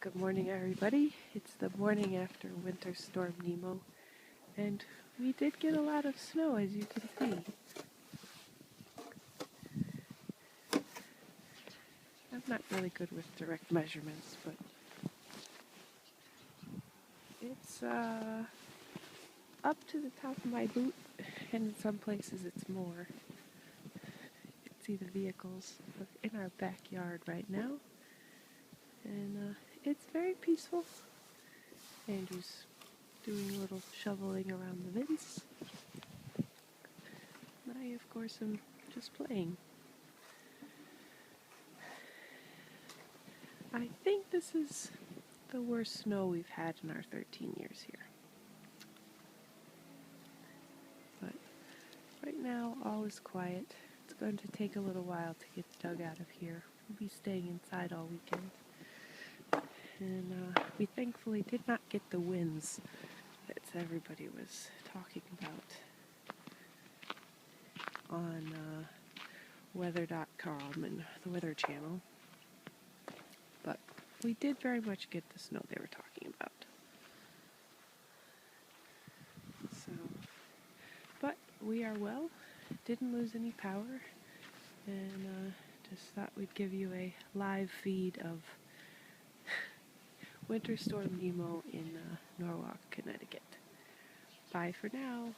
Good morning, everybody. It's the morning after Winter Storm Nemo, and we did get a lot of snow, as you can see. I'm not really good with direct measurements, but it's up to the top of my boot, and in some places it's more. You can see the vehicles in our backyard right now, and it's very peaceful. Andrew's doing a little shoveling around the bins. I, of course, am just playing. I think this is the worst snow we've had in our 13 years here. But right now, all is quiet. It's going to take a little while to get Doug out of here. We'll be staying inside all weekend. And we thankfully did not get the winds that everybody was talking about on weather.com and the Weather Channel. But we did very much get the snow they were talking about. So, but we are well, didn't lose any power, and just thought we'd give you a live feed of Winter Storm Nemo in Norwalk, Connecticut. Bye for now.